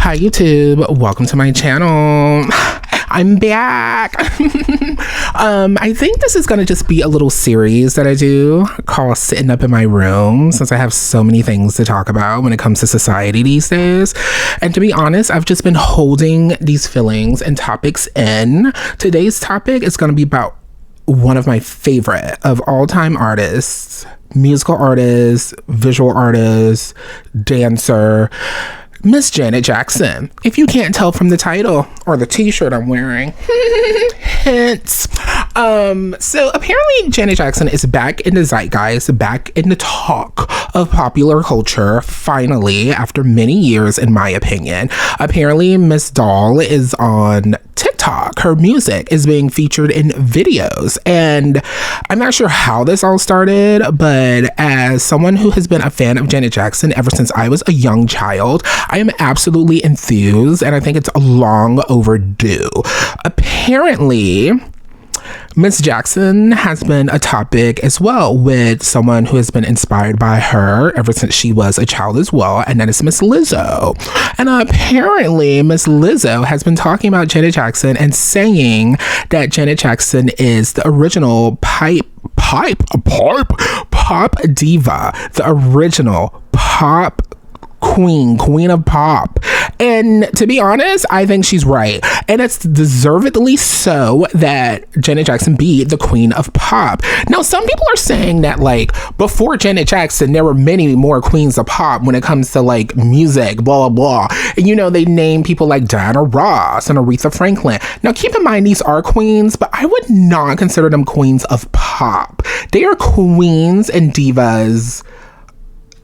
Hi YouTube, welcome to my channel. I'm back. I think this is gonna just be a little series that I do called Sitting Up in My Room, since I have so many things to talk about when it comes to society these days. And to be honest, I've just been holding these feelings and topics in. Today's topic is gonna be about one of my favorite of all-time artists, musical artist, visual artist, dancer, Miss Janet Jackson. If you can't tell from the title or the t-shirt I'm wearing, hints. So apparently Janet Jackson is back in the zeitgeist, back in the talk of popular culture, finally, after many years, in my opinion. Apparently Miss Doll is on TikTok. Her music is being featured in videos, and I'm not sure how this all started, but as someone who has been a fan of Janet Jackson ever since I was a young child, I am absolutely enthused, and I think it's long overdue. Apparently, Miss Jackson has been a topic as well with someone who has been inspired by her ever since she was a child as well, and that is Miss Lizzo. And apparently Miss Lizzo has been talking about Janet Jackson and saying that Janet Jackson is the original pop diva, the original pop queen of pop. And to be honest, I think she's right, and it's deservedly so that Janet Jackson be the queen of pop. Now, some people are saying that, like, before Janet Jackson there were many more queens of pop when it comes to, like, music, blah blah blah. And you know, they name people like Diana Ross and Aretha Franklin. Now keep in mind, these are queens, but I would not consider them queens of pop. They are queens and divas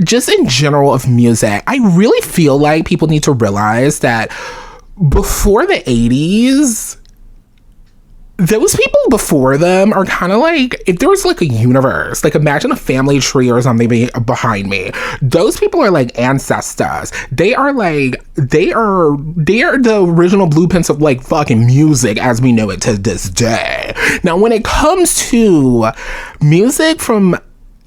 just in general of music. I really feel like people need to realize that before the 80s, those people before them are kind of like, if there was like a universe, like imagine a family tree or something behind me. Those people are like ancestors. They are the original blueprints of like fucking music as we know it to this day. Now, when it comes to music from,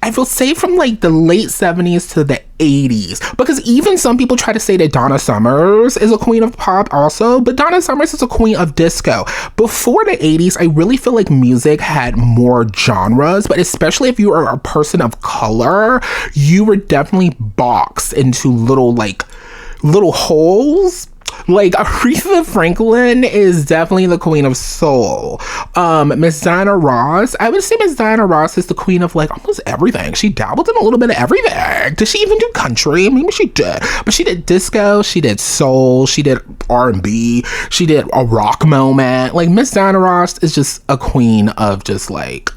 I will say, from like the late 70s to the 80s, because even some people try to say that Donna Summers is a queen of pop also, but Donna Summers is a queen of disco. Before the 80s, I really feel like music had more genres, but especially if you are a person of color, you were definitely boxed into little holes. Like, Aretha Franklin is definitely the queen of soul. Miss Diana Ross, I would say Miss Diana Ross is the queen of like almost everything. She dabbled in a little bit of everything. Did she even do country? Maybe she did, but she did disco, she did soul, she did R&B, she did a rock moment. Like, Miss Diana Ross is just a queen of just like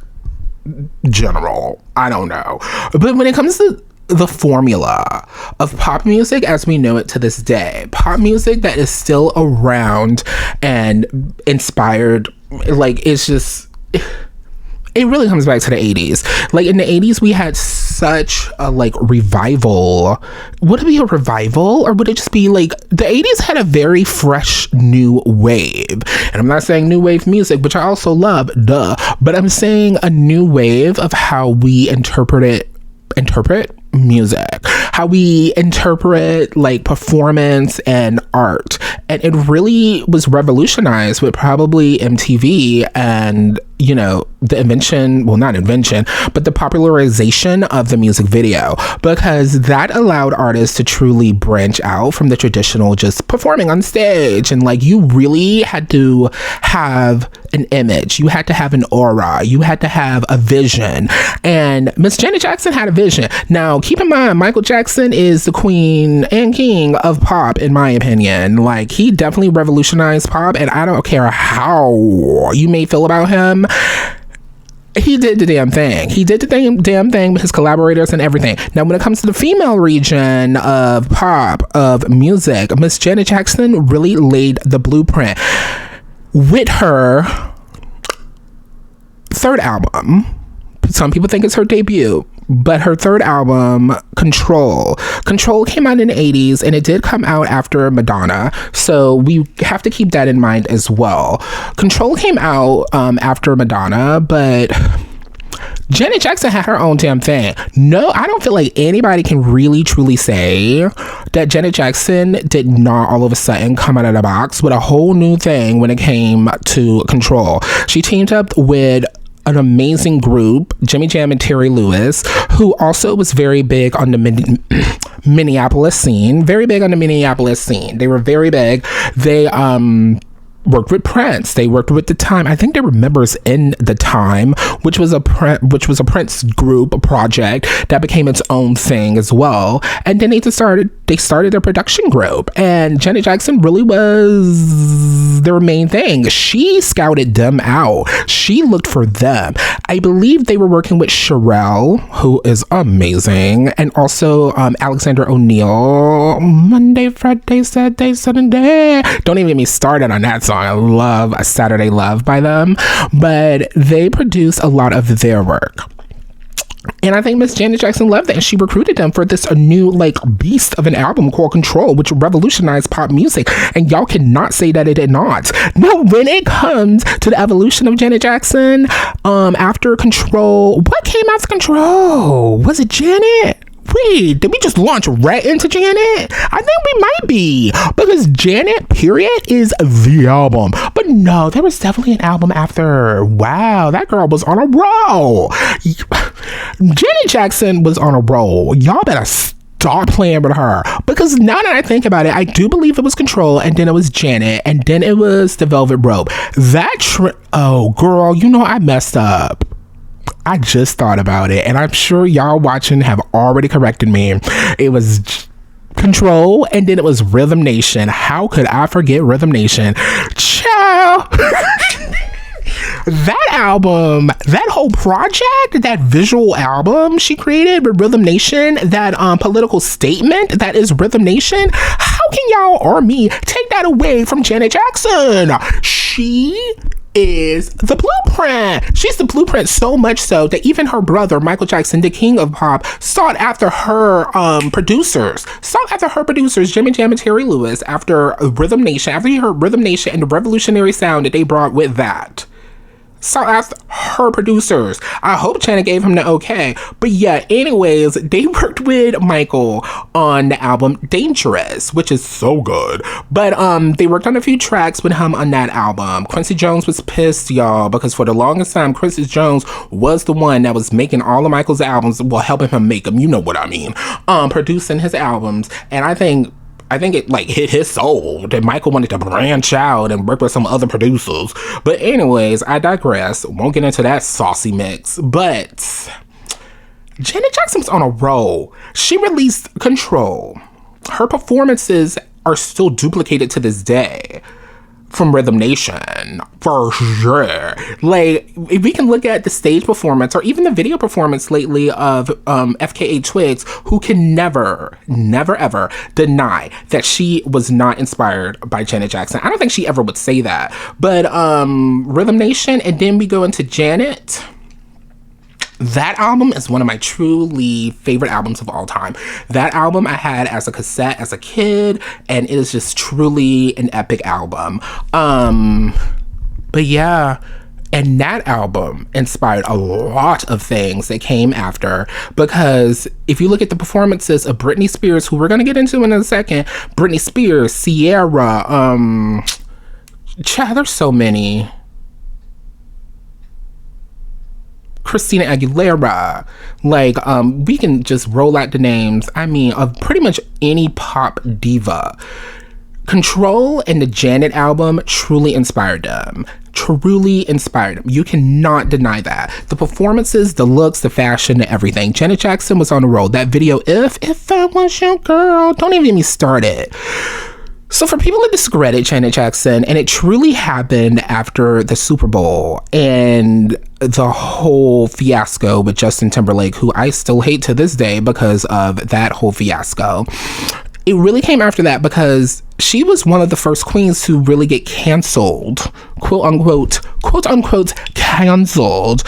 general, I don't know. But when it comes to the formula of pop music as we know it to this day, pop music that is still around and inspired, like, it's just, it really comes back to the 80s. Like, in the 80s we had such a like revival. Would it be a revival, or would it just be like the 80s had a very fresh new wave? And I'm not saying new wave music, which I also love, but I'm saying a new wave of how we interpret music, how we interpret like performance and art. And it really was revolutionized with probably MTV and, you know, the popularization of the music video, because that allowed artists to truly branch out from the traditional just performing on stage. And like, you really had to have an image, you had to have an aura, you had to have a vision, and Miss Janet Jackson had a vision. Now keep in mind, Michael Jackson is the queen and king of pop, in my opinion. Like, he definitely revolutionized pop, and I don't care how you may feel about him, he did the damn thing. He did the damn thing with his collaborators and everything. Now, when it comes to the female region of pop, of music, Miss Janet Jackson really laid the blueprint with her third album. Some people think it's her debut, but her third album, Control came out in the 80s, and it did come out after Madonna, so we have to keep that in mind as well. Control came out after Madonna, but Janet Jackson had her own damn thing. No, I don't feel like anybody can really truly say that Janet Jackson did not all of a sudden come out of the box with a whole new thing when it came to Control. She teamed up with an amazing group, Jimmy Jam and Terry Lewis, who also was very big on the Minneapolis scene. Very big on the Minneapolis scene. They were very big. They worked with Prince. They worked with The Time. I think they were members in The Time, which was a Prince group, a project that became its own thing as well. And then they started their production group, and Janet Jackson really was their main thing. She scouted them out. She looked for them. I believe they were working with Sherelle, who is amazing, and also Alexander O'Neal. Monday, Friday, Saturday, Sunday. Don't even get me started on that song. I love Saturday Love by them, but they produced a lot of their work. And I think Miss Janet Jackson loved that, and she recruited them for this new beast of an album called Control, which revolutionized pop music, and y'all cannot say that it did not. Now, when it comes to the evolution of Janet Jackson, after Control, what came after Control? Was it Janet? Wait, did we just launch right into Janet? I think we might be, because Janet, period, is the album. But no, there was definitely an album after. Wow, that girl was on a roll. Janet Jackson was on a roll. Y'all better stop playing with her, because now that I think about it, I do believe it was Control, and then it was Janet, and then it was The Velvet Rope. Oh, girl, you know I messed up. I just thought about it, and I'm sure y'all watching have already corrected me. It was Control, and then it was Rhythm Nation. How could I forget Rhythm Nation? Ciao. That album, that whole project, that visual album she created with Rhythm Nation, that political statement that is Rhythm Nation, how can y'all or me take that away from Janet Jackson? She is the blueprint. She's the blueprint, so much so that even her brother, Michael Jackson, the king of pop, sought after her producers, Jimmy Jam and Terry Lewis, after Rhythm Nation, after he heard Rhythm Nation and the revolutionary sound that they brought with that. So after her producers, I hope Janet gave him the okay. But yeah, anyways, they worked with Michael on the album Dangerous, which is so good. But they worked on a few tracks with him on that album. Quincy Jones was pissed, y'all, because for the longest time, Quincy Jones was the one that was making all of Michael's albums, well, helping him make them, you know what I mean, producing his albums. And I think it hit his soul that Michael wanted to branch out and work with some other producers. But anyways, I digress. Won't get into that saucy mix. But Janet Jackson's on a roll. She released Control. Her performances are still duplicated to this day from Rhythm Nation, for sure. If we can look at the stage performance or even the video performance lately of FKA Twigs, who can never ever deny that she was not inspired by Janet Jackson. I don't think she ever would say that. But Rhythm Nation, and then we go into Janet. That album is one of my truly favorite albums of all time. That album I had as a cassette as a kid, and it is just truly an epic album. But yeah, and that album inspired a lot of things that came after, because if you look at the performances of Britney Spears, who we're going to get into in a second, Britney Spears, Sierra, there's so many. Christina Aguilera, we can just roll out the names, of pretty much any pop diva. Control and the Janet album truly inspired them. You cannot deny that. The performances, the looks, the fashion, everything. Janet Jackson was on the roll. That video, If I Was Your Girl, don't even get me started. So for people to discredit Janet Jackson, and it truly happened after the Super Bowl and the whole fiasco with Justin Timberlake, who I still hate to this day because of that whole fiasco. It really came after that because she was one of the first queens to really get canceled, quote unquote canceled.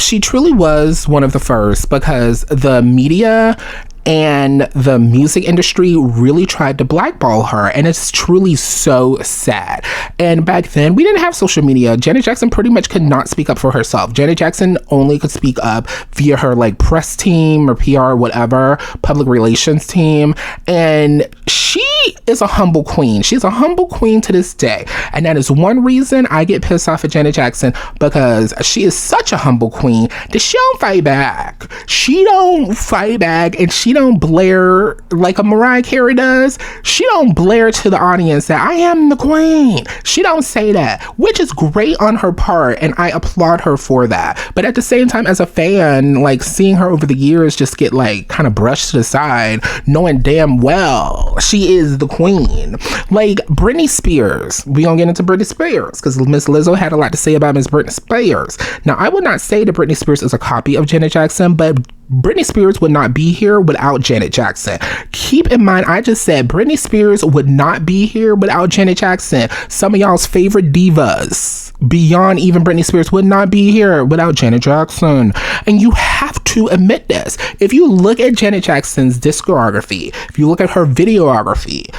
She truly was one of the first, because the media and the music industry really tried to blackball her, and it's truly so sad. And back then, we didn't have social media. Janet Jackson pretty much could not speak up for herself. Janet Jackson only could speak up via her like press team or PR, whatever, public relations team, and she is a humble queen. She's a humble queen to this day, and that is one reason I get pissed off at Janet Jackson, because she is such a humble queen that she don't fight back. She don't fight back, and she don't blare like a Mariah Carey does. She don't blare to the audience that I am the queen. She don't say that, which is great on her part, and I applaud her for that. But at the same time, as a fan, like seeing her over the years just get like kind of brushed to the side, knowing damn well she is the queen. Like Britney Spears, we gonna get into Britney Spears because Miss Lizzo had a lot to say about Miss Britney Spears. Now, I would not say that Britney Spears is a copy of Janet Jackson, but Britney Spears would not be here without Janet Jackson. Keep in mind, I just said Britney Spears would not be here without Janet Jackson. Some of y'all's favorite divas, beyond even Britney Spears, would not be here without Janet Jackson. And you have to admit this. If you look at Janet Jackson's discography, if you look at her videography,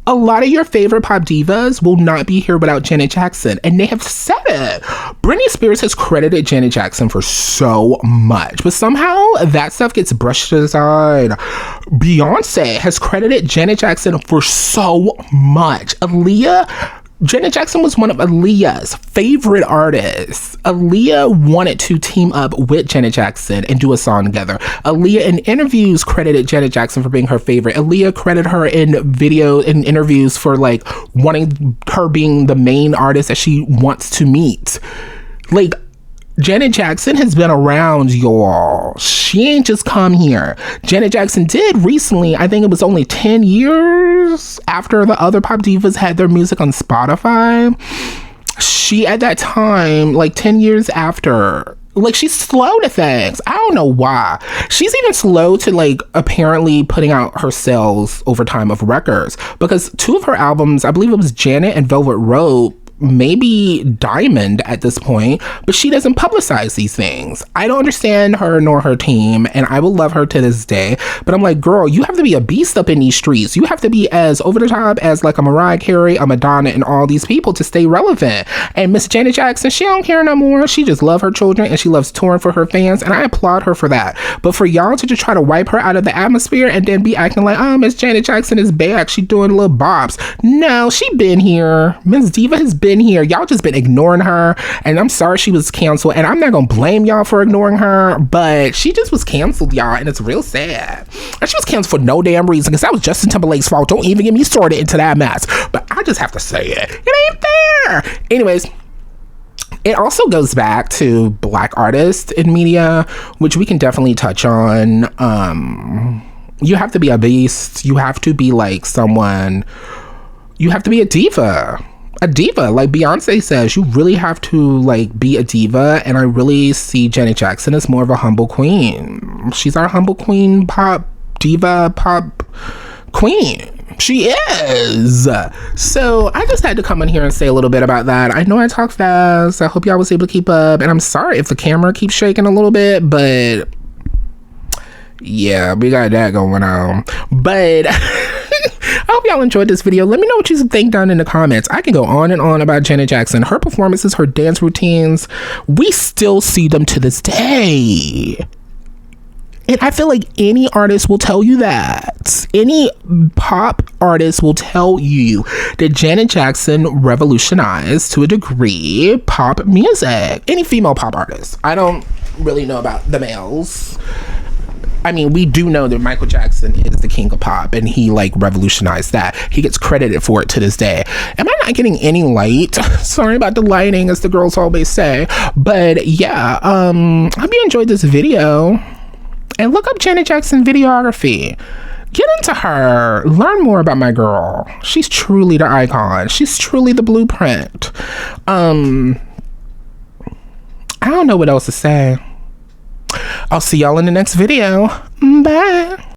a lot of your favorite pop divas will not be here without Janet Jackson, and they have said it. Britney Spears has credited Janet Jackson for so much, but somehow that stuff gets brushed to the side. Beyonce has credited Janet Jackson for so much. Janet Jackson was one of Aaliyah's favorite artists. Aaliyah wanted to team up with Janet Jackson and do a song together. Aaliyah in interviews credited Janet Jackson for being her favorite. Aaliyah credited her in interviews for like wanting her being the main artist that she wants to meet. Like, Janet Jackson has been around, y'all. She ain't just come here. Janet Jackson did recently, I think it was only 10 years after the other pop divas had their music on Spotify. She, at that time, like 10 years after, like, she's slow to things. I don't know why. She's even slow to, like, apparently putting out her sales over time of records, because two of her albums, I believe it was Janet and Velvet Rope, maybe Diamond at this point, but she doesn't publicize these things. I don't understand her nor her team, and I will love her to this day, but I'm like, girl, you have to be a beast up in these streets. You have to be as over the top as like a Mariah Carey, a Madonna, and all these people to stay relevant. And Miss Janet Jackson, she don't care no more. She just loves her children, and she loves touring for her fans, and I applaud her for that. But for y'all to just try to wipe her out of the atmosphere and then be acting like, oh, Miss Janet Jackson is back, she doing little bops. No, she been here. Miss Diva has been here. Y'all just been ignoring her, and I'm sorry she was canceled, and I'm not gonna blame y'all for ignoring her, but she just was canceled, y'all, and it's real sad. And she was canceled for no damn reason, because that was Justin Timberlake's fault. Don't even get me started into that mess, but I just have to say it ain't fair. Anyways, it also goes back to Black artists in media, which we can definitely touch on. You have to be a beast. You have to be like someone. You have to be a diva. Like Beyonce says, you really have to like be a diva, and I really see Janet Jackson as more of a humble queen. She's our humble queen, pop diva, pop queen. She is. So I just had to come in here and say a little bit about that. I know I talk fast. I hope y'all was able to keep up, and I'm sorry if the camera keeps shaking a little bit, but yeah, we got that going on. But I hope y'all enjoyed this video. Let me know what you think down in the comments. I can go on and on about Janet Jackson. Her performances, her dance routines, we still see them to this day. And I feel like any artist will tell you that. Any pop artist will tell you that Janet Jackson revolutionized, to a degree, pop music. Any female pop artist. I don't really know about the males. I mean, we do know that Michael Jackson is the king of pop, and he like revolutionized that. He gets credited for it to this day. Am I not getting any light? Sorry about the lighting, as the girls always say. But yeah, I hope you enjoyed this video. And look up Janet Jackson videography. Get into her. Learn more about my girl. She's truly the icon. She's truly the blueprint. I don't know what else to say. I'll see y'all in the next video. Bye.